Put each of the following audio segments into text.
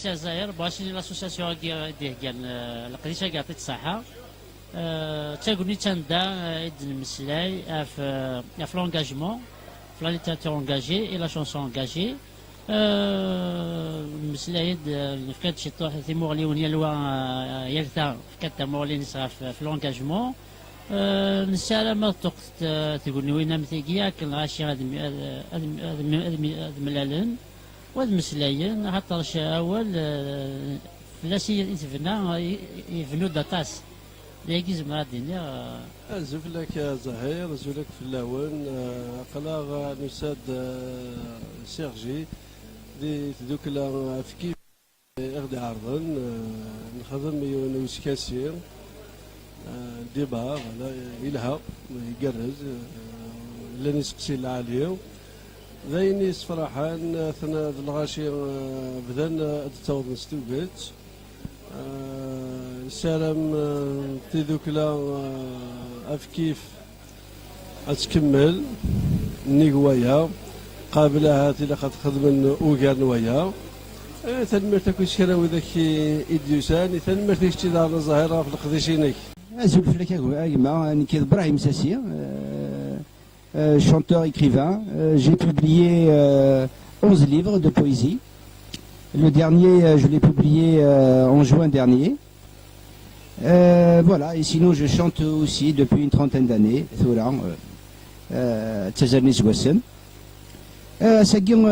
سي الزهير بغاشي لاسوسياسيون ديال القديشه كاعطيت الصحه تاقولني تندا اذن المسلاي في لونجاجمون في لا ليتراتور اونجاجي اي لا شونسون اونجاجي المسلاي في كاد شي طوح تيمور ليونيا لوا يلتا في كاد تمور لي نسرا في لونجاجمون نسالا ما تقولني وين متيكيا كن غاشي هاد ملالن وهاد مسلايين حتى رشا اول فلاسي يفنو داتاس لكن زعما غادي زوفلك يا زهير زولك في اللون قلاغ نساد سيرجي دي تدوك لا في كيف اغدي عرضن نخدم نوسكاسير ديبار يلها يقرز لاني سقسي العالية ذايني صراحة ثنا الغاشي بدن تتوض نستوقت سلام تذوك لا كيف أتكمل نيقويا قابلها تلا قد خدم أوغان ويا تنمرتك وشكرا ذاك إديوسان تنمرتك تدار الظاهرة في القديشينيك أزول فلك أجمع أنا كذا إبراهيم ساسي chanteur écrivain. J'ai publié 11 livres de poésie. Le dernier, je l'ai publié en juin dernier. Voilà, et sinon je chante aussi depuis une trentaine d'années. Tazarni Zwasen. Sagin,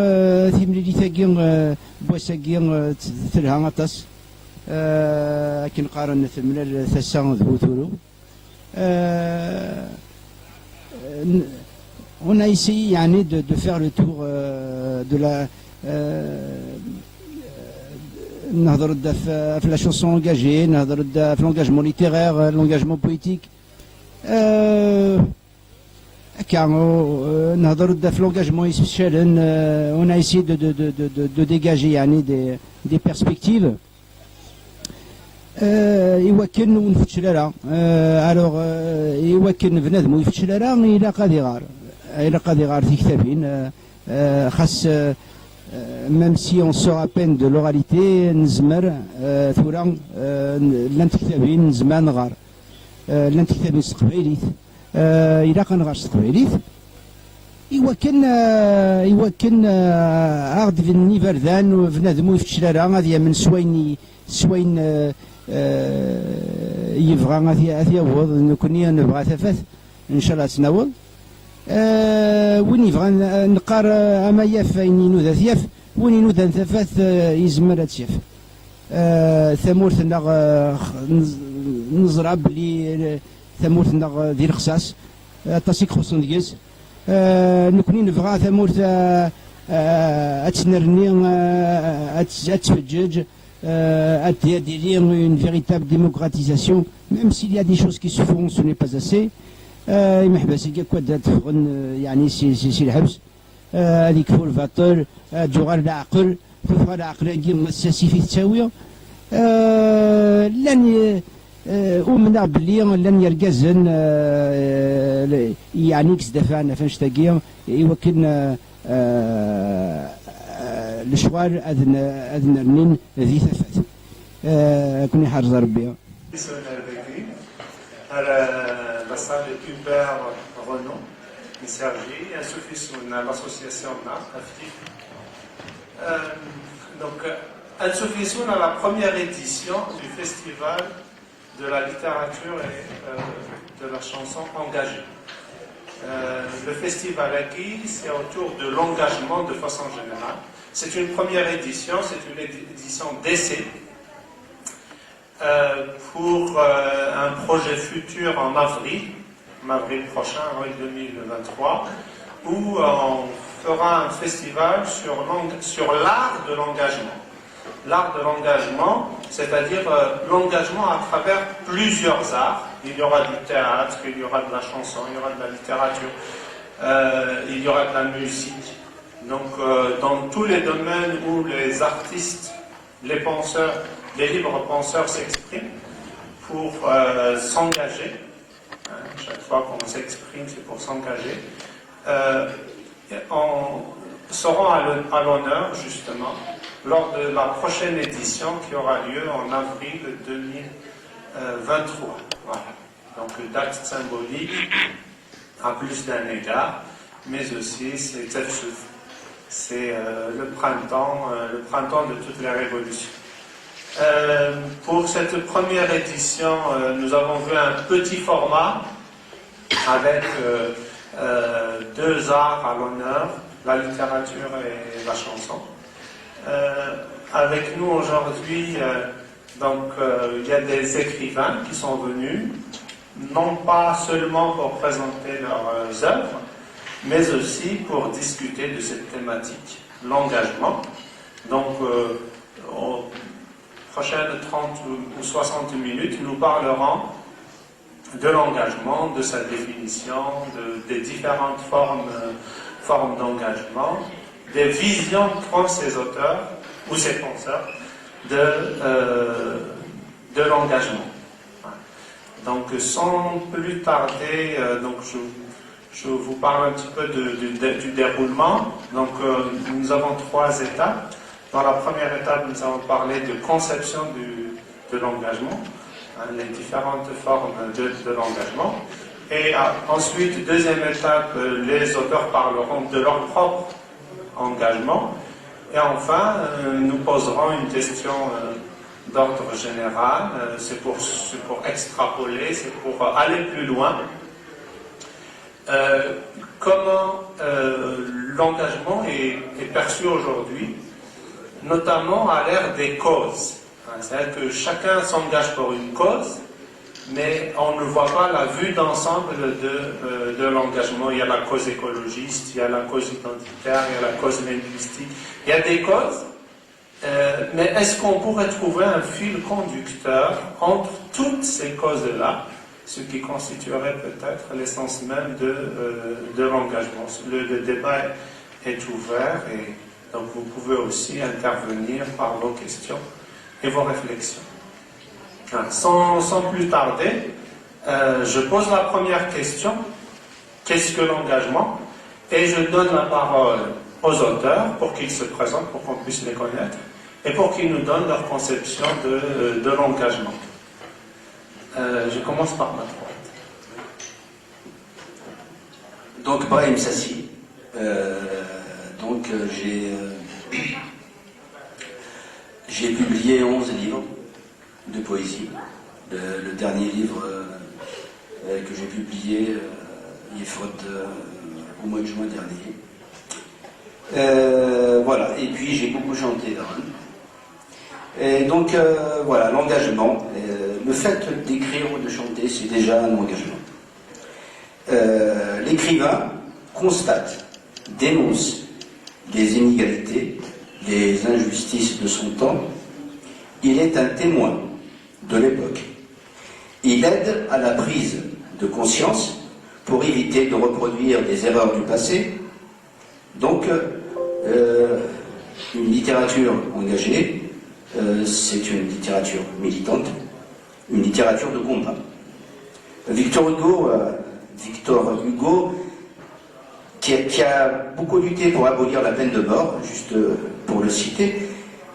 Thimlili Sagin, Boisagin, Thelhangatas. Akin Qaran Thimler Thassan Dhuturu. On a essayé de faire le tour de la la chanson engagée, l'engagement littéraire, l'engagement poétique. L'engagement spécial, on a essayé de dégager des perspectives. إيوكن ونفتش لها alors إيوكن بنادم ويفتش لها إلى قادر في كتابين خاص même si on sort à peine de l'oralité نزمر ثورا لانت كتابين نزمان نغار لانت كتابين استقباليت إلى قنغار استقباليت إيوكن عقد في النيفر ذان وبنادم ويفتش لها غادي من سوين يبغى غادي يوض نكوني نبغى ثفاث ان شاء الله تناول وين يبغى نقار اما ياف اين نوذا ثياف وين ينوذا ثفاث يزمر تشاف ثمورتنا نزرع بلي ثمورتنا ذي الخصاص تصيك خصوصا ديز نكوني نبغى ثمورت اتنرني اتفجج une véritable démocratisation, même s'il y a des choses qui se font, ce n'est pas assez. محبس كواد تفغن يعني سي الحبس هذيك فول فاطر جوغر العقل تفغن العقل كي مساسي في التساويه لن ومنا بلي لن يركزن يعني كسدفعنا فاش تاقيا يوكلنا الشوار أذن رنين ذي ثفات كوني حارز ربي la salle Hubert Renaud, Sergi, ainsi que l'association AFTIF. Donc, ainsi à la première édition du festival de la littérature et de la chanson engagée. Le festival acquis, c'est autour de l'engagement de façon générale. C'est une première édition, c'est une édition d'essai pour un projet futur en avril prochain, avril 2023, où on fera un festival sur l'art de l'engagement. L'art de l'engagement, c'est-à-dire l'engagement à travers plusieurs arts. Il y aura du théâtre, il y aura de la chanson, il y aura de la littérature, il y aura de la musique. Donc, dans tous les domaines où les artistes, les penseurs, les libres penseurs s'expriment pour s'engager. Chaque fois qu'on s'exprime, c'est pour s'engager. Seront à l'honneur, justement, lors de la prochaine édition qui aura lieu en avril 2023. Voilà. Donc, date symbolique à plus d'un égard, mais aussi c'est le printemps de toutes les révolutions. Pour cette première édition, nous avons vu un petit format avec 2 arts à l'honneur, la littérature et la chanson. Avec nous aujourd'hui, il y a des écrivains qui sont venus, non pas seulement pour présenter leurs œuvres, mais aussi pour discuter de cette thématique, l'engagement. Donc, aux prochaines 30 ou 60 minutes, nous parlerons de l'engagement, de sa définition, des différentes formes d'engagement, des visions qu'ont ces auteurs ou ces penseurs de l'engagement. Donc, sans plus tarder, je vous parle un petit peu du déroulement. Donc, nous avons 3 étapes. Dans la première étape, nous allons parler de conception de l'engagement, les différentes formes de l'engagement. Et ensuite, deuxième étape, les auteurs parleront de leur propre engagement. Et enfin, nous poserons une question d'ordre général. C'est pour extrapoler, c'est pour aller plus loin. Comment l'engagement est perçu aujourd'hui, notamment à l'ère des causes. C'est-à-dire que chacun s'engage pour une cause, mais on ne voit pas la vue d'ensemble de l'engagement. Il y a la cause écologiste, il y a la cause identitaire, il y a la cause linguistique. Il y a des causes, mais est-ce qu'on pourrait trouver un fil conducteur entre toutes ces causes-là, ce qui constituerait peut-être l'essence même de l'engagement? Le débat est ouvert et donc vous pouvez aussi intervenir par vos questions et vos réflexions. Sans plus tarder, je pose la première question. Qu'est-ce que l'engagement? Et je donne la parole aux auteurs pour qu'ils se présentent, pour qu'on puisse les connaître, et pour qu'ils nous donnent leur conception de l'engagement. Je commence par ma droite. Donc, Brahim Sassi. J'ai publié 11 livres de poésie. Le dernier livre que j'ai publié, il faute au mois de juin dernier. Voilà, et puis j'ai beaucoup chanté dans et donc voilà, l'engagement. Le fait d'écrire ou de chanter, c'est déjà un engagement. L'écrivain constate, dénonce les inégalités, les injustices de son temps. Il est un témoin de l'époque. Il aide à la prise de conscience pour éviter de reproduire des erreurs du passé. Donc, une littérature engagée, c'est une littérature militante, une littérature de combat. Victor Hugo, qui a beaucoup lutté pour abolir la peine de mort, juste pour le citer,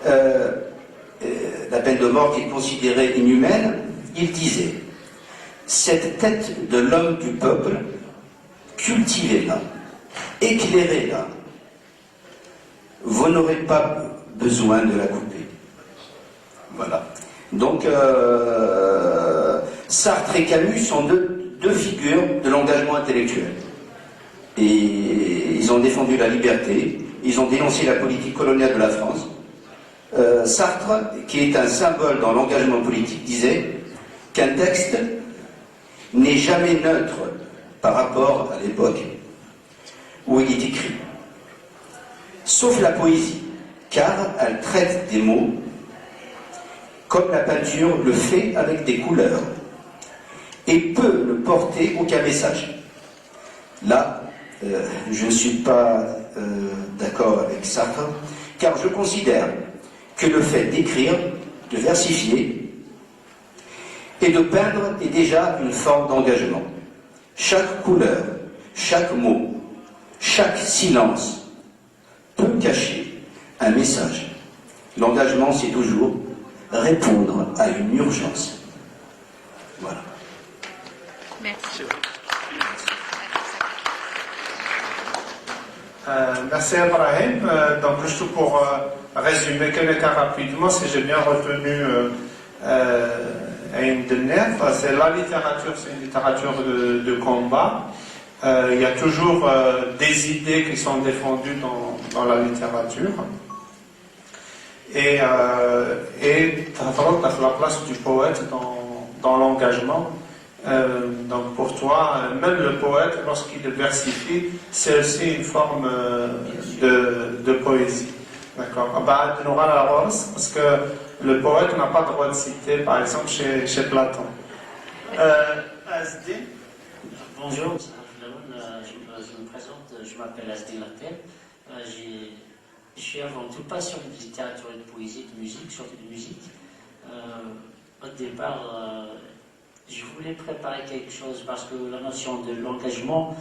la peine de mort qu'il considérait inhumaine, il disait « Cette tête de l'homme du peuple, cultivez-la, éclairez-la, vous n'aurez pas besoin de la couper. » Voilà. Donc, Sartre et Camus sont deux figures de l'engagement intellectuel. Et ils ont défendu la liberté, ils ont dénoncé la politique coloniale de la France. Sartre, qui est un symbole dans l'engagement politique, disait qu'un texte n'est jamais neutre par rapport à l'époque où il est écrit. Sauf la poésie, car elle traite des mots comme la peinture le fait avec des couleurs et peut ne porter aucun message. Là, je ne suis pas d'accord avec Sartre, car je considère que le fait d'écrire, de versifier et de peindre est déjà une forme d'engagement. Chaque couleur, chaque mot, chaque silence peut cacher un message. L'engagement, c'est toujours répondre à une urgence. Voilà. Merci. Merci Ibrahim. Donc juste pour résumer quelqu'un rapidement, si j'ai bien retenu Aïn Denner, c'est la littérature, c'est une littérature de combat. Il y a toujours des idées qui sont défendues dans la littérature. Et la place du poète dans l'engagement. Donc pour toi, même le poète, lorsqu'il versifie, c'est aussi une forme de poésie. D'accord. On aura la rose, parce que le poète n'a pas le droit de citer, par exemple, chez Platon. Asdi. Bonjour, je me présente, je m'appelle Asdi Latel. Je suis avant tout passionné de littérature et de poésie, de musique, surtout de musique. Au départ, je voulais préparer quelque chose parce que la notion de l'engagement,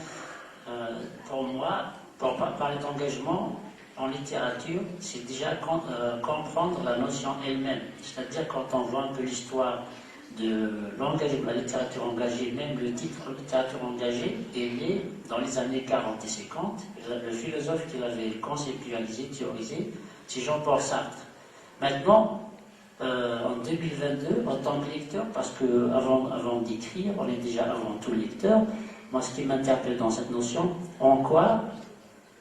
pour moi, pour parler d'engagement en littérature, c'est déjà comprendre la notion elle-même. C'est-à-dire quand on voit un peu l'histoire de l'engagement, la littérature engagée, même le titre littérature engagée est né dans les années 40 et 50. Le philosophe qui l'avait conceptualisé, théorisé, c'est Jean-Paul Sartre. Maintenant, en 2022, en tant que lecteur, parce que avant d'écrire, on est déjà avant tout lecteur, moi ce qui m'interpelle dans cette notion, en quoi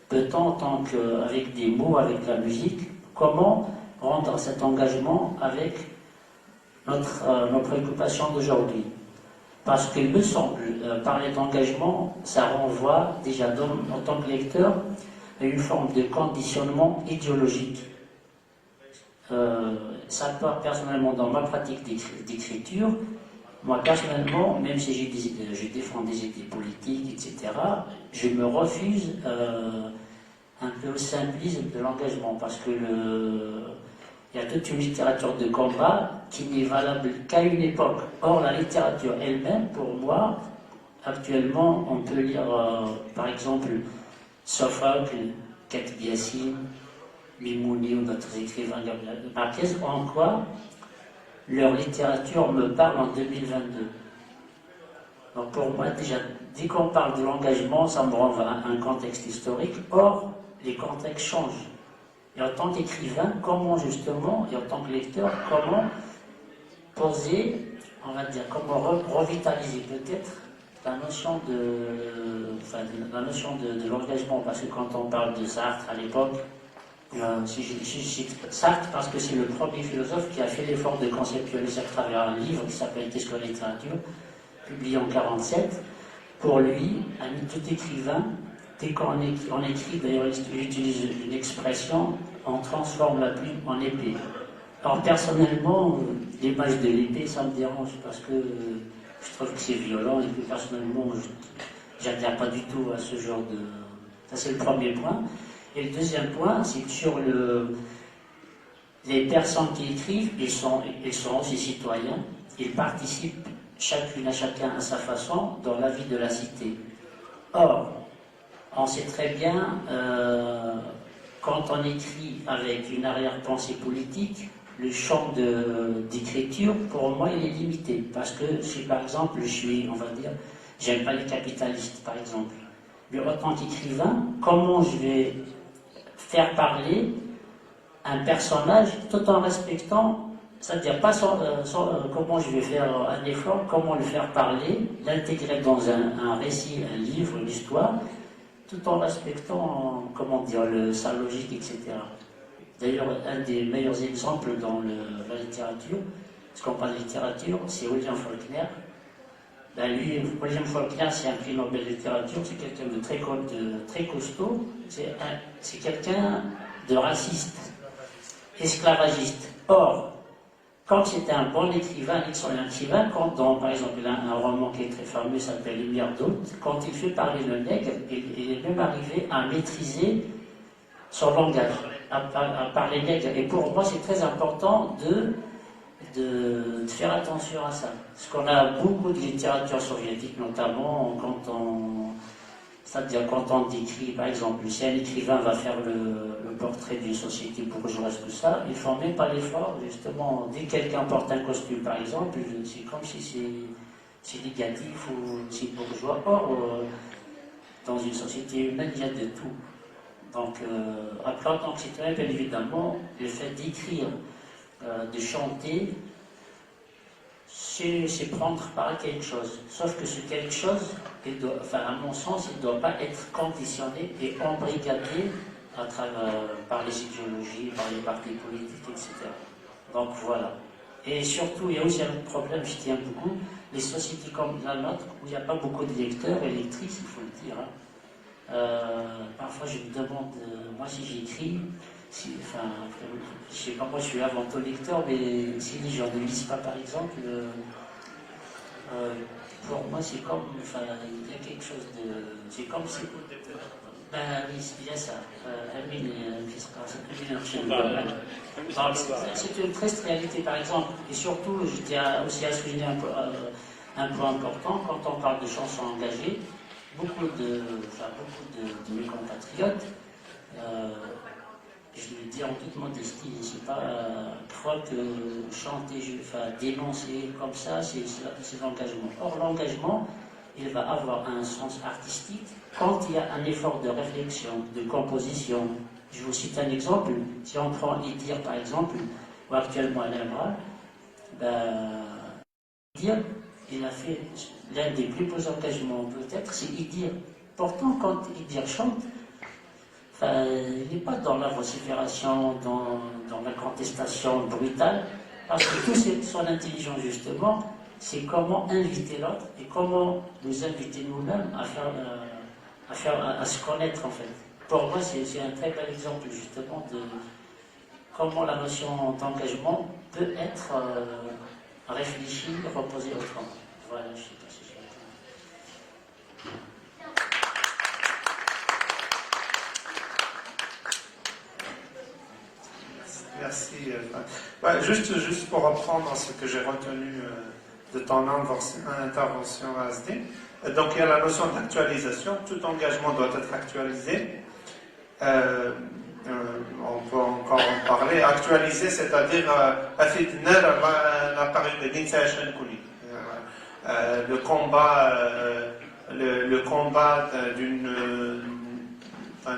peut-on, avec des mots, avec la musique, comment rendre cet engagement avec nos préoccupations d'aujourd'hui. Parce qu'il me semble, parler d'engagement, ça renvoie déjà en tant que lecteur à une forme de conditionnement idéologique. Ça part personnellement dans ma pratique d'écriture. Moi personnellement, même si je défends des idées politiques, etc., je me refuse un peu au simplisme de l'engagement, parce que il y a toute une littérature de combat qui n'est valable qu'à une époque. Or, la littérature elle-même, pour moi, actuellement, on peut lire, par exemple, Sophocle, Khatib Yassine, Mimouni ou d'autres écrivains, Gabriel Marquez, en quoi leur littérature me parle en 2022. Donc pour moi, déjà, dès qu'on parle de l'engagement, ça me renvoie à un contexte historique. Or, les contextes changent. Et en tant qu'écrivain, comment justement, et en tant que lecteur, comment poser, on va dire, comment revitaliser peut-être la notion de l'engagement. Parce que quand on parle de Sartre à l'époque, je cite Sartre parce que c'est le premier philosophe qui a fait l'effort de conceptualiser à travers un livre qui s'appelle Qu'est-ce que la littérature, publié en 1947. Pour lui, tout écrivain, dès qu'on écrit, d'ailleurs il utilise une expression, on transforme la plume en épée. Alors personnellement, l'image de l'épée, ça me dérange parce que je trouve que c'est violent et que personnellement, je n'adhère pas du tout à ce genre de... Ça c'est le premier point. Et le deuxième point, c'est que sur les personnes qui écrivent, ils sont aussi citoyens, ils participent chacune à chacun à sa façon dans la vie de la cité. Or, on sait très bien, quand on écrit avec une arrière-pensée politique, le champ d'écriture, pour moi, il est limité. Parce que si, par exemple, j'aime pas les capitalistes, par exemple. Mais en tant qu'écrivain, comment je vais faire parler un personnage tout en respectant, c'est-à-dire pas comment je vais faire un effort, comment le faire parler, l'intégrer dans un récit, un livre, une histoire, tout en respectant, sa logique, etc. D'ailleurs, un des meilleurs exemples dans la littérature, parce qu'on parle de littérature, c'est William Faulkner. William Faulkner, c'est un prix Nobel de littérature, c'est quelqu'un de très costaud, c'est quelqu'un de raciste, esclavagiste. Or, quand c'était un bon écrivain, par exemple, il a un roman qui est très fameux, s'appelle Lumière d'août, quand il fait parler le nègre, il est même arrivé à maîtriser son langage, à parler nègre. Et pour moi, c'est très important de faire attention à ça. Parce qu'on a beaucoup de littérature soviétique, notamment quand C'est-à-dire quand on décrit, par exemple, si un écrivain va faire le portrait d'une société bourgeoise, tout ça, ils ne font même pas l'effort, justement, dès que quelqu'un porte un costume, par exemple, c'est comme si c'est négatif ou c'est bourgeois. Or, dans une société humaine, il y a de tout. Donc, après, en tant que citoyen, bien évidemment, le fait d'écrire, de chanter, c'est prendre part à quelque chose. Sauf que ce quelque chose, à mon sens, il ne doit pas être conditionné et embrigadé par les idéologies, par les partis politiques, etc. Donc voilà. Et surtout, il y a aussi un autre problème, je tiens beaucoup, les sociétés comme la nôtre, où il n'y a pas beaucoup de lecteurs et lectrices, il faut le dire. Parfois, je me demande, moi, si j'écris, je sais pas, moi, je suis avant tout lecteur, mais si les gens ne lisent pas, par exemple, pour moi, c'est comme, il y a quelque chose de, c'est comme si, oui, c'est bien ça. C'est une triste réalité, par exemple, et surtout, je tiens aussi à souligner un point important, quand on parle de chansons engagées, beaucoup de mes compatriotes, je le dis en toute modestie, c'est pas croire que chanter, dénoncer comme ça, c'est l'engagement. Or, l'engagement, il va avoir un sens artistique quand il y a un effort de réflexion, de composition. Je vous cite un exemple. Si on prend Idir, par exemple, ou actuellement Alain Bral, Idir, il a fait l'un des plus beaux engagements, peut-être, c'est Idir. Pourtant, quand Idir chante, il n'est pas dans la vocifération, dans la contestation brutale, parce que tout son intelligence, justement, c'est comment inviter l'autre et comment nous inviter nous-mêmes à se connaître, en fait. Pour moi, c'est un très bel exemple, justement, de comment la notion d'engagement peut être réfléchie, reposée autrement. Voilà, je ne sais pas si j'ai répondu. Merci. Juste pour reprendre ce que j'ai retenu de ton intervention, Asdi. Donc il y a la notion d'actualisation. Tout engagement doit être actualisé. On peut encore en parler. Actualiser, c'est-à-dire le combat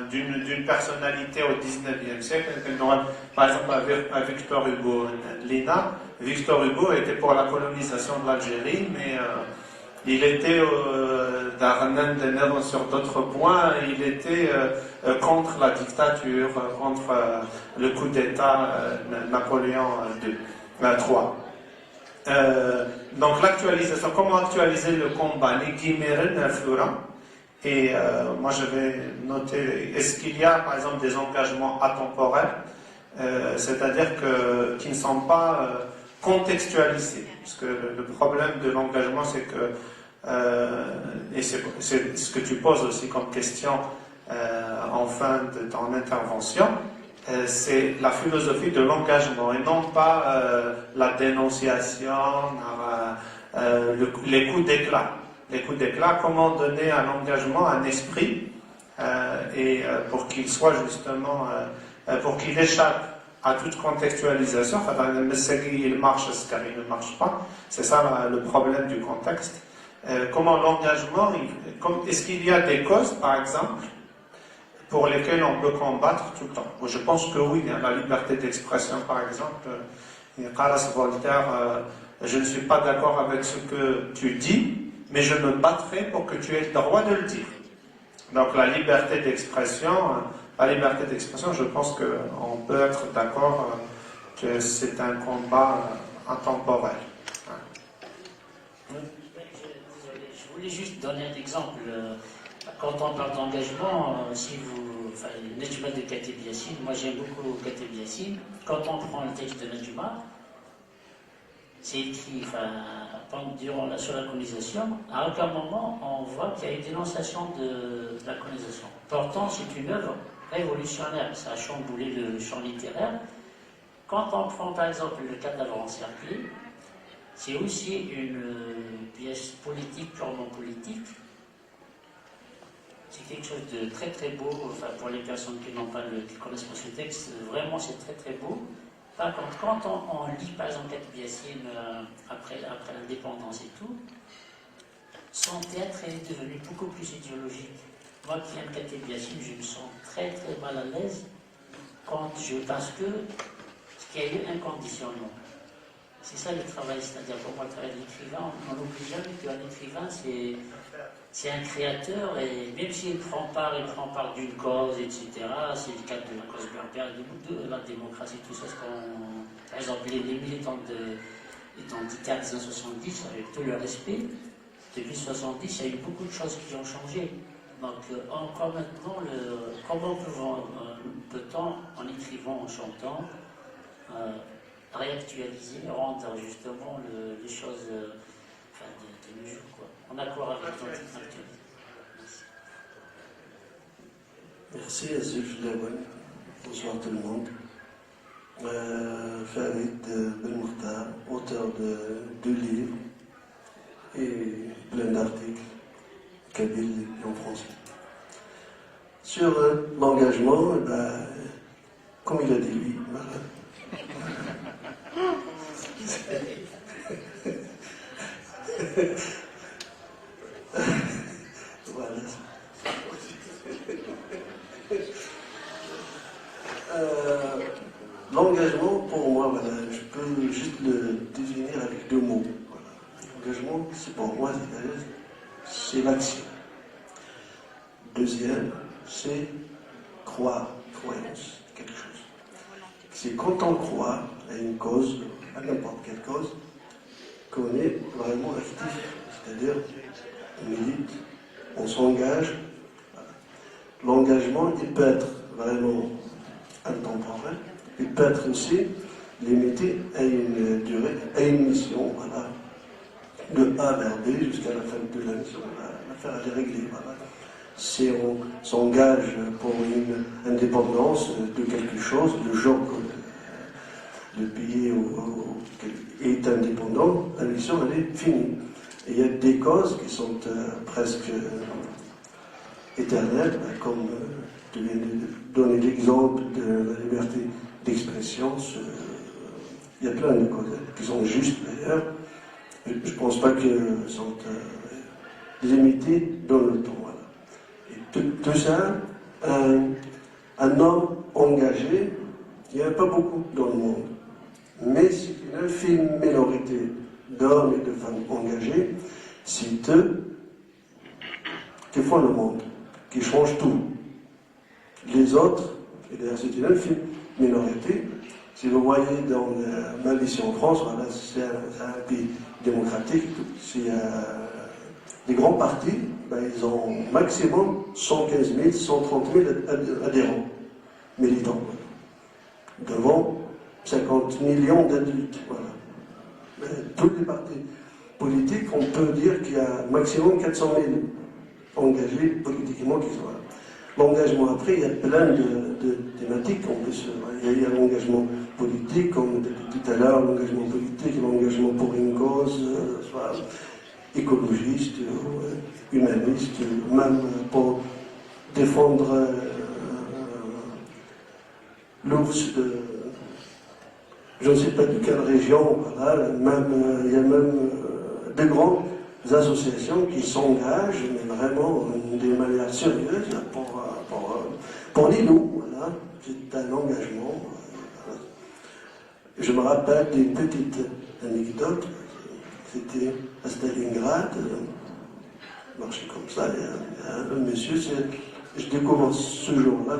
d'une personnalité au 19e siècle. Par exemple, à Victor Hugo, Lina, Victor Hugo était pour la colonisation de l'Algérie, mais il était sur d'autres points, il était contre la dictature, contre le coup d'État Napoléon III. Donc l'actualisation, comment actualiser le combat? Et moi je vais noter, est-ce qu'il y a par exemple des engagements atemporels, c'est-à-dire qui ne sont pas contextualisés? Parce que le problème de l'engagement, c'est que, et c'est ce que tu poses aussi comme question en fin de ton intervention, c'est la philosophie de l'engagement et non pas la dénonciation, les coups d'éclat. Les coups d'éclat, comment donner à l'engagement un esprit et pour qu'il soit justement, pour qu'il échappe à toute contextualisation. Il marche, ce qu'il ne marche pas. C'est ça le problème du contexte. Comment l'engagement, est-ce qu'il y a des causes, par exemple, pour lesquelles on peut combattre tout le temps? Je pense que oui, la liberté d'expression, par exemple. Voltaire, je ne suis pas d'accord avec ce que tu dis, mais je me battrai pour que tu aies le droit de le dire. Donc la liberté d'expression, je pense qu'on peut être d'accord que c'est un combat intemporel. Je voulais juste donner un exemple. Quand on parle d'engagement, Nejma de Kateb Yassine, moi j'aime beaucoup Kateb Yassine. Quand on prend le texte de Nejma, c'est écrit sur la colonisation, à aucun moment on voit qu'il y a une dénonciation de la colonisation. Pourtant, c'est une œuvre révolutionnaire, ça a chamboulé le champ littéraire. Quand on prend par exemple le Cadavre encerclé, c'est aussi une pièce politique, purement politique. c'est quelque chose de très très beau, enfin, pour les personnes qui connaissent pas ce texte, vraiment c'est très très beau. Par contre, quand on lit par exemple Katib Yassine après l'indépendance et tout, son théâtre est devenu beaucoup plus idéologique. Moi qui aime Katib Yassine, je me sens très très mal à l'aise parce qu'il y a eu un conditionnement. C'est ça le travail, c'est-à-dire pour moi le travail de l'écrivain, on n'oublie jamais qu'un écrivain c'est un créateur, et même s'il prend part d'une cause, etc., c'est le cas de la cause berbère, de la démocratie, tout ça, par exemple les militants d'ICAD des années 70, avec tout le respect, depuis 70, il y a eu beaucoup de choses qui ont changé. Donc encore maintenant, comment peut-on, en écrivant, en chantant, réactualiser, rendre justement les choses de nos jours, quoi, en accord avec notre actualité. Merci Azif Lawan. Bonsoir tout le monde. Farid Belmokhtar, auteur de 2 livres et plein d'articles, kabyle et en français. Sur l'engagement, comme il a dit lui, voilà. Voilà. L'engagement, pour moi, voilà, je peux juste le définir avec 2 mots. Voilà. L'engagement, c'est pour moi, c'est l'action. Deuxième, c'est croyance, quelque chose. C'est quand on croit à une cause, à n'importe quelle cause, qu'on est vraiment actif, c'est-à-dire on milite, on s'engage. Voilà. L'engagement, il peut être vraiment intemporel, il peut être aussi limité à une durée, à une mission, voilà, de A vers B jusqu'à la fin de la mission. L'affaire est réglée. Voilà. Si on s'engage pour une indépendance de quelque chose, le jour que le pays est indépendant, la mission elle est finie. Et il y a des causes qui sont presque éternelles, comme je viens de donner l'exemple de la liberté d'expression. Il y a plein de causes qui sont justes d'ailleurs. Je ne pense pas qu'elles sont limitées dans le temps. Voilà. Et tout ça, un homme engagé, il n'y en a pas beaucoup dans le monde. Mais c'est une infime minorité d'hommes et de femmes engagés, c'est eux qui font le monde, qui changent tout. Les autres, et d'ailleurs c'est une infime minorité, si vous voyez dans ma mission en France, voilà, c'est un pays démocratique, c'est les grands partis, ils ont maximum 115 000, 130 000 adhérents, militants, devant 50 millions d'adultes. Voilà. Tous les partis politiques, on peut dire qu'il y a maximum 400 000 engagés politiquement qui sont là. L'engagement, après, il y a plein de thématiques. Il y a l'engagement politique, comme on a dit tout à l'heure, l'engagement politique, l'engagement pour une cause, soit écologiste, humaniste, même pour défendre l'ours de je ne sais pas de quelle région, voilà, il y a même de grandes associations qui s'engagent, mais vraiment d'une manière sérieuse pour les loups. Voilà. C'est un engagement. Voilà. Je me rappelle d'une petite anecdote. C'était à Stalingrad, marché comme ça, il y a un monsieur, je découvre ce jour-là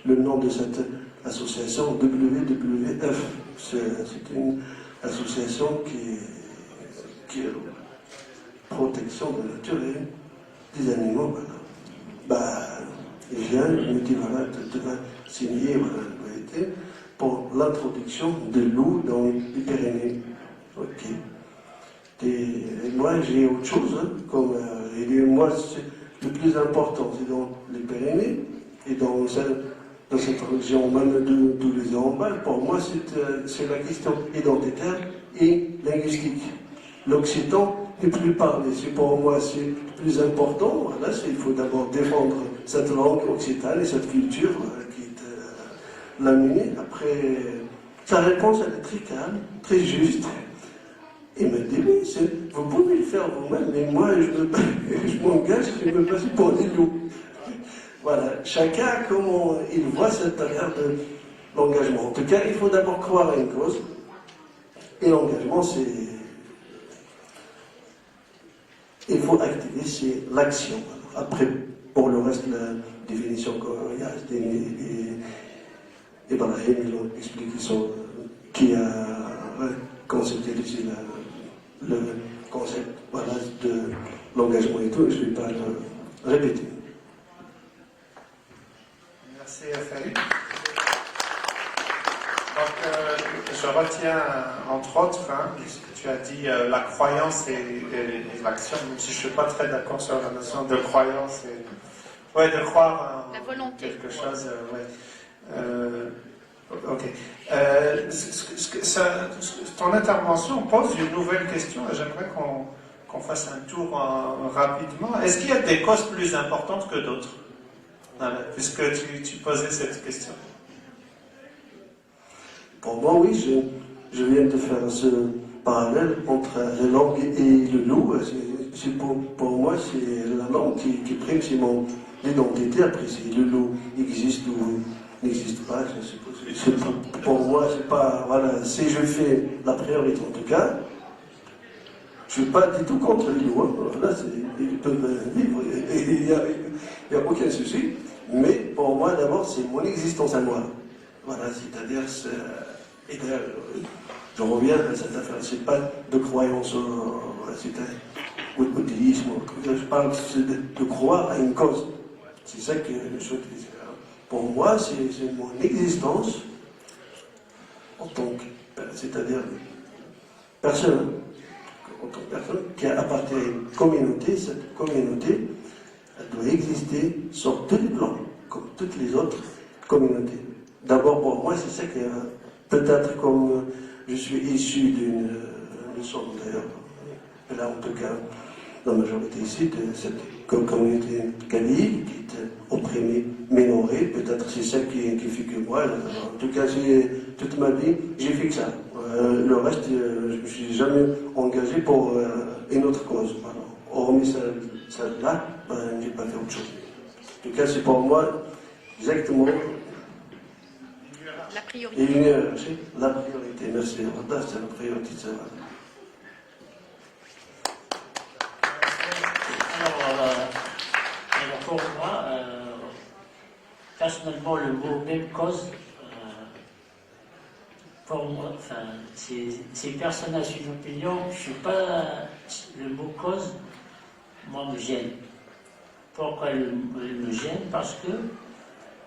le nom de cette association WWF. C'est une association qui est protection de la nature et des animaux. Voilà. Il vient, il me dit voilà, tu vas signer voilà, pour l'introduction de loups dans les Pyrénées. Ok. Et moi j'ai autre chose, hein, comme moi le plus important c'est dans les Pyrénées et dans cette région même de tous les Ambales. Pour moi c'est la question identitaire et linguistique. L'occitan n'est plus parlé, pour moi c'est le plus important. Voilà, il faut d'abord défendre cette langue occitane et cette culture qui l'a mené. Après, sa réponse, elle est très calme, très juste. Il me dit, oui, vous pouvez le faire vous-même, mais moi, je m'engage, je me passe pour des loups. Voilà, chacun, comment il voit cette affaire de l'engagement. En tout cas, il faut d'abord croire à une cause. Et l'engagement, c'est... Il faut activer, c'est l'action. Après, pour le reste, la définition qu'il y a, et Ibrahim, ils ont expliqué qui a conceptualisé le concept voilà, de l'engagement et tout, et je ne vais pas le répéter. Merci Farid. Donc, je retiens entre autres ce que tu as dit, la croyance et l'action, même si je ne suis pas très d'accord sur la notion de croyance et de croire en quelque chose. Ok. Ton intervention pose une nouvelle question et j'aimerais qu'on fasse un tour rapidement. Est-ce qu'il y a des causes plus importantes que d'autres? Puisque tu posais cette question. Pour moi, oui, je viens de faire ce parallèle entre la langue et le loup. Pour moi, c'est la langue qui prime, c'est mon identité. Après, si le loup existe ou n'existe pas, pour moi, c'est pas. Voilà, si je fais la priorité en tout cas, je ne suis pas du tout contre les loups. Hein. Là, ils peuvent vivre, il n'y a aucun souci. Mais pour moi, d'abord, c'est mon existence à moi. Voilà, c'est-à-dire, je reviens à cette affaire, c'est pas de croyance au déisme, je parle de croire à une cause. C'est ça que je souhaite dire. Pour moi, c'est mon existence en tant que, c'est-à-dire personne, en tant que personne qui appartient à une communauté. Cette communauté, elle doit exister sur tous les plans, comme toutes les autres communautés. D'abord, pour moi, c'est ça que, peut-être comme je suis issu d'une sorte d'ailleurs, là en tout cas, la majorité ici, de cette communauté khalil, qui est opprimée, minorée, peut-être c'est ça qui fait que moi, en tout cas, toute ma vie, j'ai fait que ça. Le reste, je ne me suis jamais engagé pour une autre cause. Hormis celle-là, je n'ai pas fait autre chose. En tout cas, c'est pour moi exactement la priorité. La priorité, merci. C'est la priorité, c'est vrai. Alors pour moi, personnellement, le mot même cause, pour moi, enfin, c'est personnel, c'est une opinion, je suis pas. Le mot cause, moi, me gêne. Pourquoi il me gêne? Parce que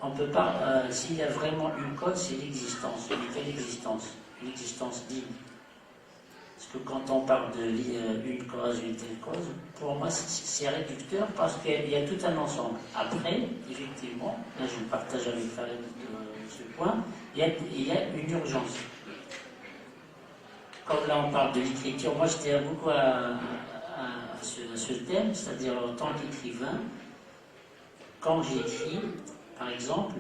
on ne peut pas, s'il y a vraiment une cause, c'est l'existence. Quelle existence? Une existence digne. Parce que quand on parle d'une cause, une telle cause, pour moi c'est réducteur parce qu'il y a tout un ensemble. Après, effectivement, là je partage avec Farid ce point, il y a une urgence. Comme là on parle de l'écriture, moi je tiens beaucoup à ce thème, c'est-à-dire en tant qu'écrivain, quand j'écris, par exemple,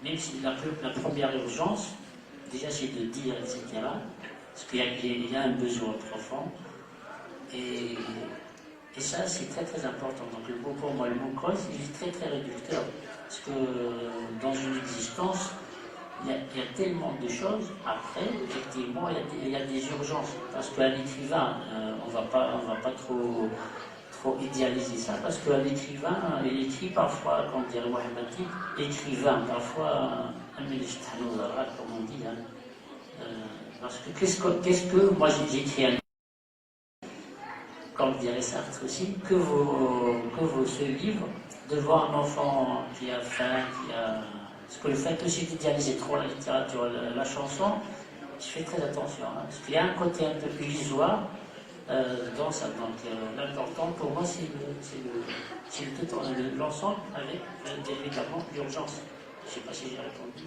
même si la première urgence, déjà c'est de dire, etc., parce qu'il y a un besoin profond, et ça c'est très très important. Donc le mot pour moi, le mot cause, il est très très réducteur, parce que dans une existence, il y a tellement de choses. Après, effectivement, il y a des urgences, parce qu'un écrivain, on va pas trop idéaliser ça, parce qu'un écrivain, il écrit parfois, comme dirait Mohamed, écrivain, parfois un ministre, comme on dit. Parce que qu'est-ce que moi j'écris un livre, comme dirait Sartre aussi, que vaut ce livre devant un enfant qui a faim, parce que le fait aussi d'idéaliser trop la littérature, la chanson, je fais très attention, hein, parce qu'il y a un côté un peu illusoire dans ça. Donc l'important pour moi c'est l'ensemble avec évidemment l'urgence. Je ne sais pas si j'ai répondu.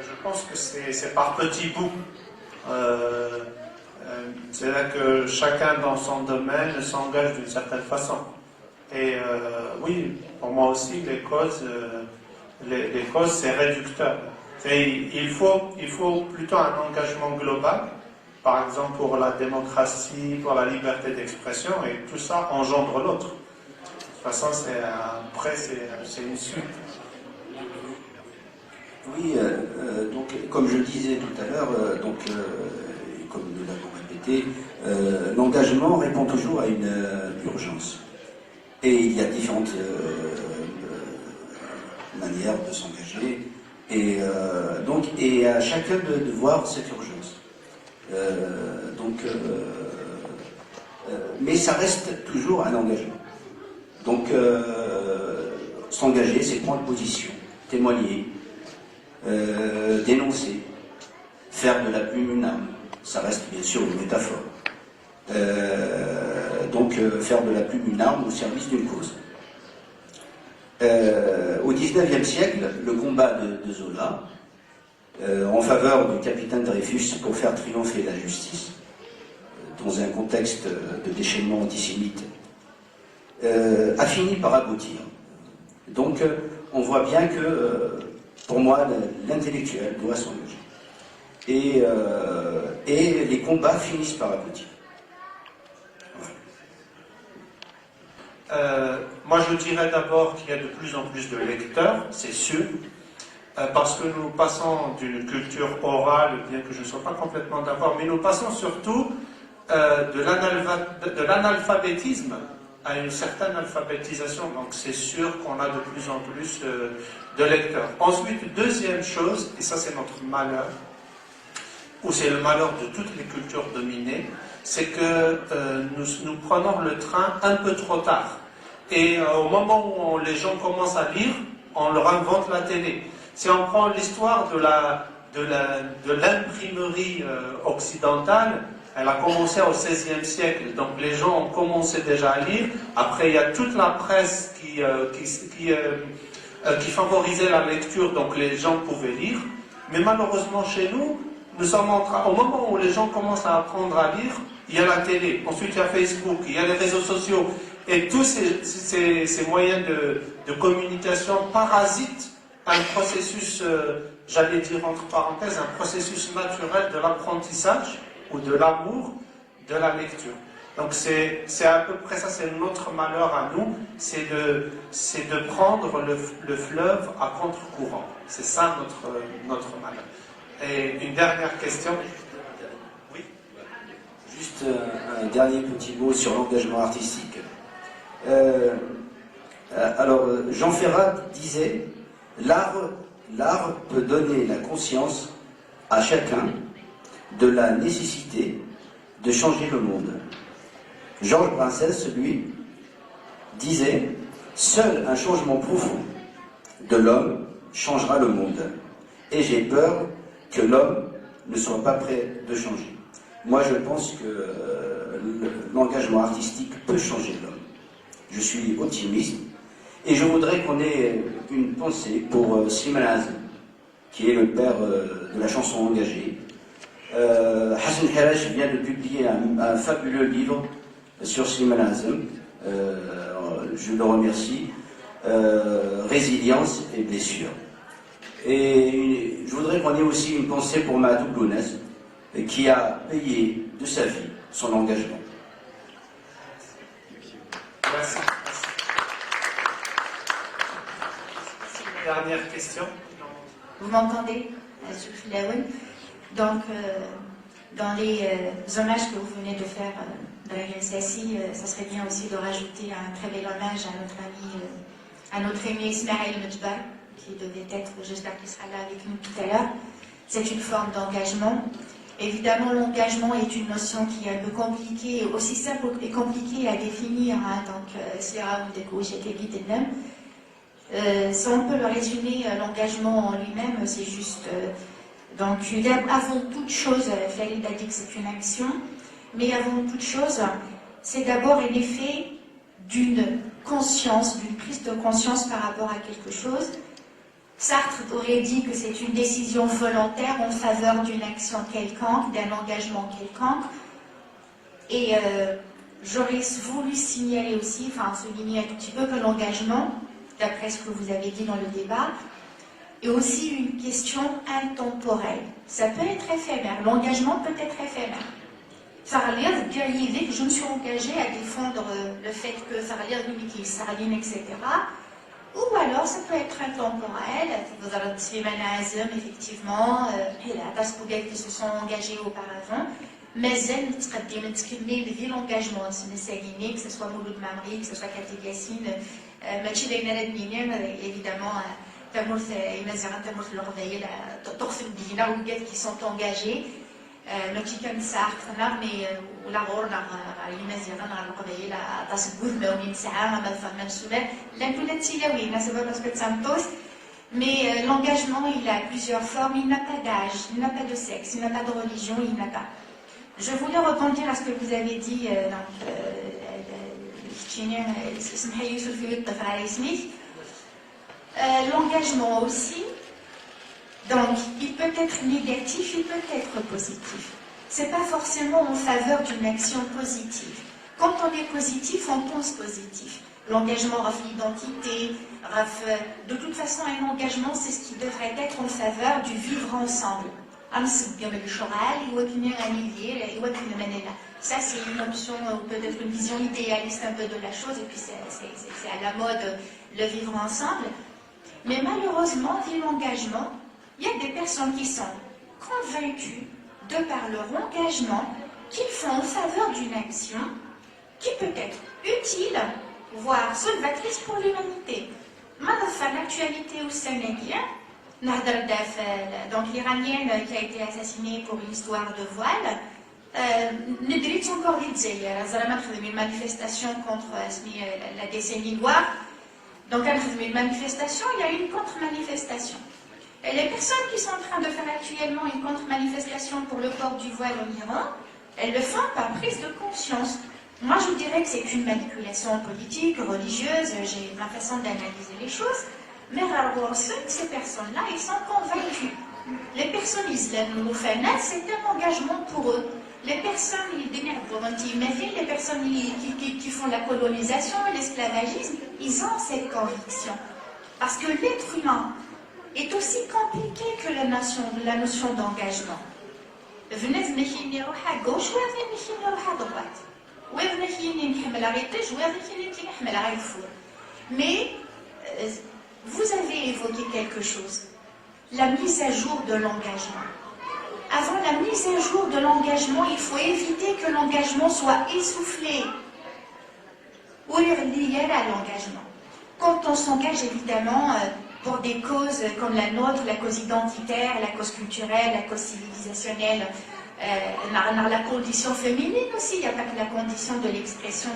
Je pense que c'est par petits bouts. C'est là que chacun dans son domaine s'engage d'une certaine façon. Et oui, pour moi aussi, les causes c'est réducteur. Il faut plutôt un engagement global, par exemple pour la démocratie, pour la liberté d'expression, et tout ça engendre l'autre. De toute façon, après, c'est une suite. Oui, donc comme je disais tout à l'heure, comme nous l'avons répété, l'engagement répond toujours à une urgence. Et il y a différentes manières de s'engager, et à chacun de voir cette urgence. Mais ça reste toujours un engagement. Donc, s'engager, c'est prendre position, témoigner, dénoncer, faire de la plume une arme. Ça reste bien sûr une métaphore. Faire de la plume une arme au service d'une cause. Au XIXe siècle, le combat de Zola en faveur du capitaine Dreyfus pour faire triompher la justice, dans un contexte de déchaînement antisémite, a fini par aboutir. Donc, on voit bien que, pour moi, l'intellectuel doit s'engager. Et les combats finissent par aboutir. Moi, je dirais d'abord qu'il y a de plus en plus de lecteurs, c'est sûr, parce que nous passons d'une culture orale, bien que je ne sois pas complètement d'accord, mais nous passons surtout de l'analphabétisme à une certaine alphabétisation. Donc, c'est sûr qu'on a de plus en plus de lecteurs. Ensuite, deuxième chose, et ça c'est notre malheur, ou c'est le malheur de toutes les cultures dominées, c'est que nous prenons le train un peu trop tard. Et au moment où les gens commencent à lire, on leur invente la télé. Si on prend l'histoire de l'imprimerie occidentale, elle a commencé au XVIe siècle. Donc les gens ont commencé déjà à lire. Après, il y a toute la presse qui favorisait la lecture, donc les gens pouvaient lire. Mais malheureusement, chez nous, nous sommes au moment où les gens commencent à apprendre à lire, il y a la télé, ensuite il y a Facebook, il y a les réseaux sociaux, et tous ces moyens de communication parasitent un processus, j'allais dire entre parenthèses, un processus naturel de l'apprentissage ou de l'amour de la lecture. Donc c'est à peu près ça, c'est notre malheur à nous, c'est de prendre le fleuve à contre-courant. C'est ça notre malheur. Et une dernière question. Oui. Juste un dernier petit mot sur l'engagement artistique. Alors, Jean Ferrat disait, l'art peut donner la conscience à chacun de la nécessité de changer le monde. Georges Brassens, lui, disait, seul un changement profond de l'homme changera le monde. Et j'ai peur que l'homme ne soit pas prêt de changer. Moi, je pense que l'engagement artistique peut changer l'homme. Je suis optimiste et je voudrais qu'on ait une pensée pour Slimane Azem, qui est le père de la chanson engagée. Hassan Harash vient de publier un fabuleux livre sur Slimane Azem. Je le remercie. Résilience et blessure. Et je voudrais qu'on ait aussi une pensée pour Mahadou Blounès, qui a payé de sa vie son engagement. Merci. Dernière question. Vous m'entendez, Sophie Laouen? Donc, dans les hommages que vous venez de faire de la RSSI, ça serait bien aussi de rajouter un très bel hommage à notre ami Ismaël Medjbar, qui devait être, j'espère qu'il sera là avec nous tout à l'heure. C'est une forme d'engagement. Évidemment, l'engagement est une notion qui est un peu compliquée, aussi simple et compliquée à définir. Donc, si on peut le résumer, l'engagement en lui-même, c'est juste... donc, avant toute chose, Farid a dit que c'est une action, mais avant toute chose, c'est d'abord un effet d'une conscience, d'une prise de conscience par rapport à quelque chose. Sartre aurait dit que c'est une décision volontaire en faveur d'une action quelconque, d'un engagement quelconque. Et j'aurais voulu signaler aussi, enfin souligner un tout petit peu que l'engagement, d'après ce que vous avez dit dans le débat, est aussi une question intemporelle. Ça peut être éphémère, l'engagement peut être éphémère. Farlier dire que je me suis engagée à défendre le fait que Farlier qui Sarline, etc. Ou alors ça peut être intemporel. Vous avez des manazim, effectivement, des qui se sont engagés auparavant. Mais elle dit l'engagement, que ce soit Mouloud Mamri, que ce soit Cathy Yassine, évidemment, qui sont engagés. ماشي كنساع خنار مي ولا غور يمازيغا القضيه لا تصبوث ماونين ساعه ما فهم سولا لا كل تيلاوي ناس با باسكو تسامتوس mais l'engagement il a plusieurs formes, il n'a pas d'âge, il n'a pas de sexe, il n'a pas de religion, il n'a pas. Je voulais rebondir à ce que vous avez dit l'engagement aussi. Donc, il peut être négatif, il peut être positif. Ce n'est pas forcément en faveur d'une action positive. Quand on est positif, on pense positif. L'engagement raf l'identité, de toute façon, un engagement, c'est ce qui devrait être en faveur du vivre ensemble. Ça, c'est une option, peut-être une vision idéaliste un peu de la chose, et puis c'est à la mode le vivre ensemble. Mais malheureusement, vu l'engagement, il y a des personnes qui sont convaincues, de par leur engagement, qu'ils font en faveur d'une action qui peut être utile, voire salvatrice pour l'humanité. L'actualité au Sénégal, donc l'Iranienne qui a été assassinée pour une histoire de voile, Nedrit encore une manifestation contre la décennie noire. Donc, à une manifestation, il y a une contre-manifestation. Et les personnes qui sont en train de faire actuellement une contre-manifestation pour le port du voile en Iran, elles le font par prise de conscience. Moi, je dirais que c'est une manipulation politique, religieuse, j'ai ma façon d'analyser les choses, mais alors, ces personnes-là, ils sont convaincus. Les personnes islamiques, c'est un engagement pour eux. Les personnes, les personnes qui font la colonisation et l'esclavagisme, ils ont cette conviction. Parce que l'être humain est aussi compliqué que la notion d'engagement. Venez me à gauche, venez à droite. Mais vous avez évoqué quelque chose, la mise à jour de l'engagement. Avant la mise à jour de l'engagement, il faut éviter que l'engagement soit essoufflé ou lié à l'engagement. Quand on s'engage évidemment pour des causes comme la nôtre, la cause identitaire, la cause culturelle, la cause civilisationnelle, la condition féminine aussi, il n'y a pas que la condition de l'expression,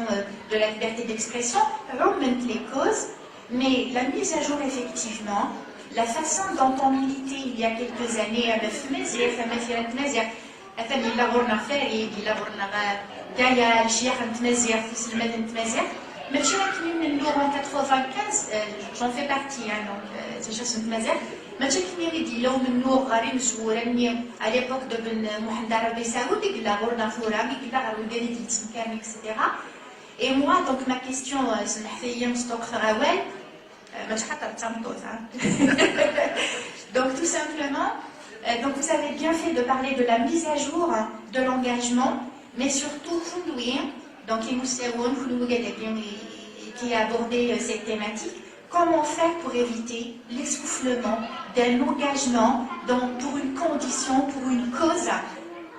de la liberté d'expression, même les causes, mais la mise à jour effectivement, la façon dont on militait il y a quelques années à Mefmezir, en 95, j'en fais partie, donc c'est juste une mazère. À l'époque de Mohamed Arabi Saoudi, etc. Et moi, donc ma question, donc tout simplement, donc vous avez bien fait de parler de la mise à jour de l'engagement, mais surtout donc qui a abordé cette thématique. Comment faire pour éviter l'essoufflement d'un engagement pour une condition, pour une cause?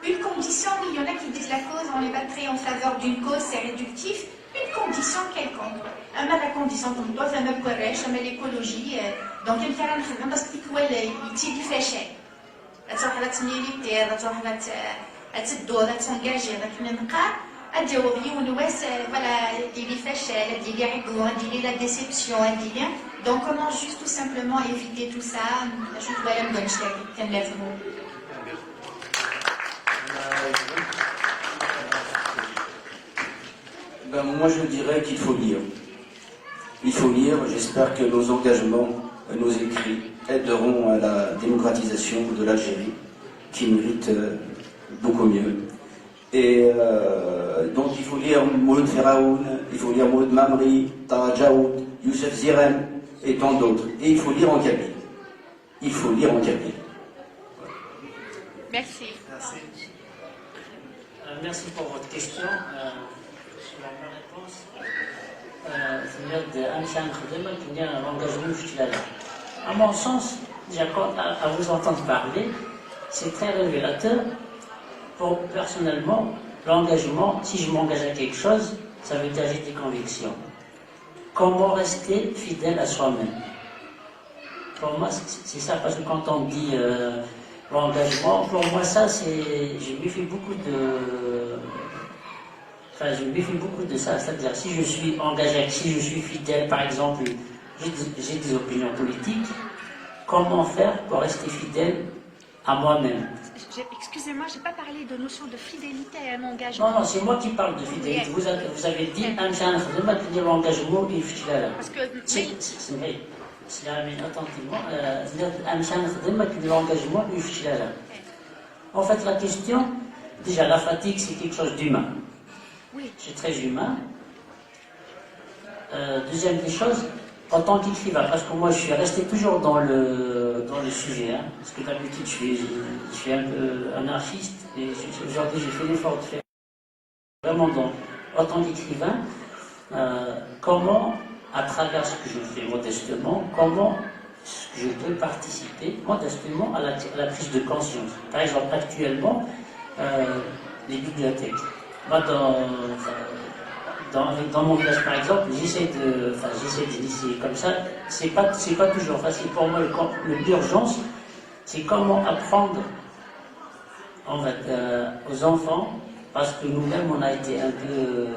Une condition, il y en a qui disent la cause, on les battrait en faveur d'une cause, c'est réductif. Une condition quelconque. La condition comme toi, ça me corrige, ça me l'écologie. Donc, il faut faire parce qu'il faut il fait cher. Il faut militaire, il faut s'engager, la déception, donc comment juste tout simplement éviter tout ça? Moi je dirais qu'il faut lire. Il faut lire, j'espère que nos engagements, nos écrits aideront à la démocratisation de l'Algérie, qui mérite beaucoup mieux. Et donc il faut lire Mouloud Firaoun, il faut lire Mouloud Mamri, Tara Jaoud, Youssef Zirem et tant d'autres. Et il faut lire en kabyle. Il faut lire en kabyle. Merci. Merci. Merci pour votre question. Sur ma réponse, l'engagement. À mon sens, à vous entendre parler, c'est très révélateur. Personnellement, l'engagement, si je m'engage à quelque chose, ça veut dire j'ai des convictions. Comment rester fidèle à soi-même? Pour moi, c'est ça, parce que quand on dit l'engagement, pour moi, ça, je me méfie beaucoup de ça. C'est-à-dire, si je suis engagé, si je suis fidèle, par exemple, j'ai des opinions politiques, comment faire pour rester fidèle à moi-même? Excusez-moi, je n'ai pas parlé de notion de fidélité à un engagement. Non, c'est moi qui parle de fidélité. Vous avez dit l'engagement et parce que c'est vrai. Attentivement, l'engagement et en fait, la question, déjà, la fatigue, c'est quelque chose d'humain. oui. C'est très humain. Deuxième des choses, en tant qu'écrivain, parce que moi je suis resté toujours dans le sujet, hein, parce que d'habitude je suis un peu anarchiste, et aujourd'hui j'ai fait l'effort de faire vraiment en tant qu'écrivain, comment, à travers ce que je fais modestement, comment je peux participer modestement à la prise de conscience. Par exemple, actuellement, les bibliothèques. Moi, dans mon village, par exemple, j'essaie d'initier comme ça. C'est pas toujours facile. Pour moi, l'urgence, c'est comment apprendre en fait, aux enfants, parce que nous-mêmes, on a été un peu...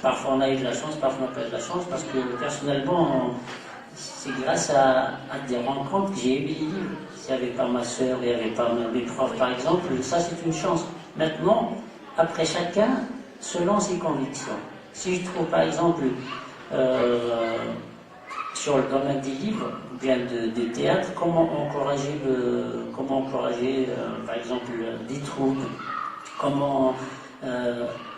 parfois on a eu de la chance, parfois on n'a pas eu de la chance, parce que personnellement, c'est grâce à des rencontres que j'ai aimé les livres. S'il n'y avait pas ma soeur, il n'y avait pas mes profs, par exemple, ça c'est une chance. Maintenant, après chacun, selon ses convictions. Si je trouve par exemple sur le domaine des livres, ou bien des théâtres, comment encourager par exemple des troupes, comment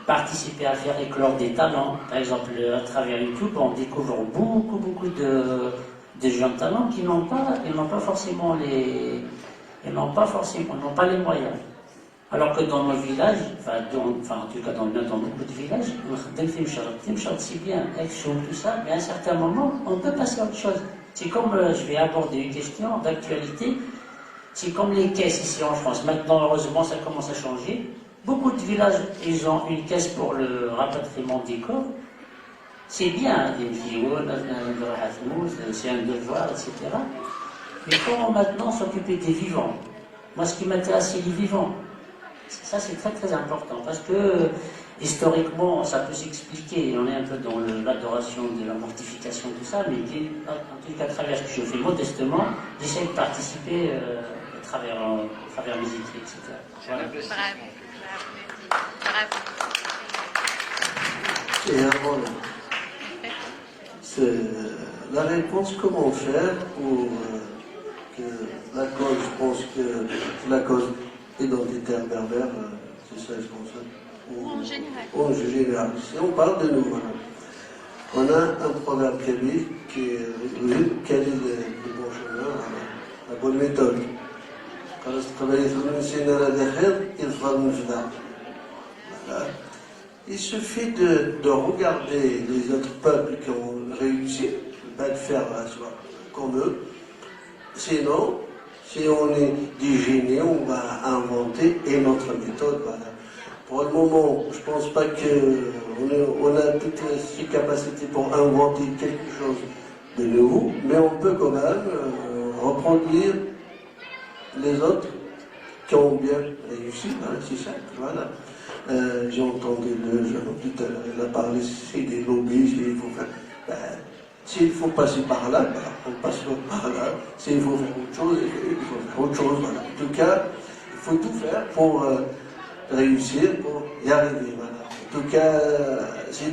participer à faire éclore des talents. Par exemple, à travers YouTube, on découvre beaucoup de jeunes talents qui n'ont pas forcément n'ont pas les moyens. Alors que dans nos villages, en tout cas dans beaucoup de villages, c'est bien, tout ça, mais à un certain moment, on peut passer à autre chose. C'est comme, je vais aborder une question d'actualité, c'est comme les caisses ici en France. Maintenant, heureusement, ça commence à changer. Beaucoup de villages, ils ont une caisse pour le rapatriement des corps. C'est bien, c'est un devoir, etc. Mais comment maintenant s'occuper des vivants? Moi, ce qui m'intéresse, c'est les vivants. Ça, c'est très très important, parce que historiquement, ça peut s'expliquer. On est un peu dans l'adoration de la mortification, tout ça, mais en tout cas, à travers ce que je fais modestement, j'essaie de participer à travers mes écrits, etc. Voilà. Bravo. Et avant, c'est la réponse, comment faire pour que la cause, je pense que la cause identitaire berbère, c'est ça, je pense. Ou en général. En général. Si on parle de nous, voilà. On a un proverbe kabyle qui est quel est le bon chemin, la bonne méthode. Voilà. Il suffit de regarder les autres peuples qui ont réussi, pas de faire comme eux. Sinon, si on est des génies, on va inventer une autre méthode. Voilà. Pour le moment, je ne pense pas qu'on a toutes ces capacités pour inventer quelque chose de nouveau, mais on peut quand même reproduire les autres qui ont bien réussi. Voilà, c'est ça. Voilà. J'ai entendu le jeune tout à l'heure, il a parlé c'est des lobbies, s'il faut faire. S'il faut passer par là, on passe par là. S'il faut faire autre chose, il faut faire autre chose. Voilà. En tout cas, il faut tout faire pour réussir, pour y arriver. Voilà. En tout cas, si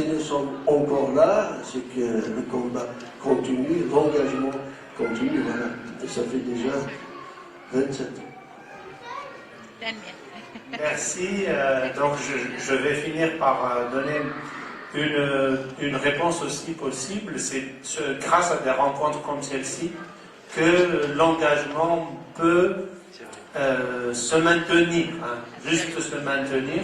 nous sommes encore là, c'est que le combat continue, l'engagement continue. Voilà. Et ça fait déjà 27 ans. Daniel. Merci. Donc je vais finir par donner une réponse aussi possible. C'est grâce à des rencontres comme celle-ci que l'engagement peut se maintenir, hein, juste se maintenir.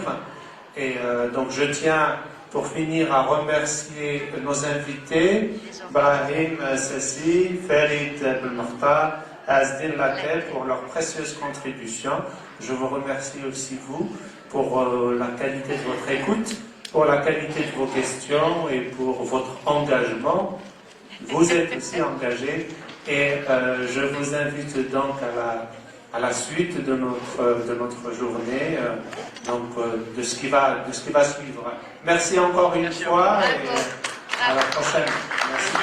Et donc je tiens pour finir à remercier nos invités, Brahim Sassi, Farid Belmokhtar, Azdin Latel pour leur précieuse contribution. Je vous remercie aussi vous pour la qualité de votre écoute, pour la qualité de vos questions et pour votre engagement. Vous êtes aussi engagés et je vous invite donc à la suite de notre journée, de ce qui va suivre. Merci encore une fois et à la prochaine. Merci.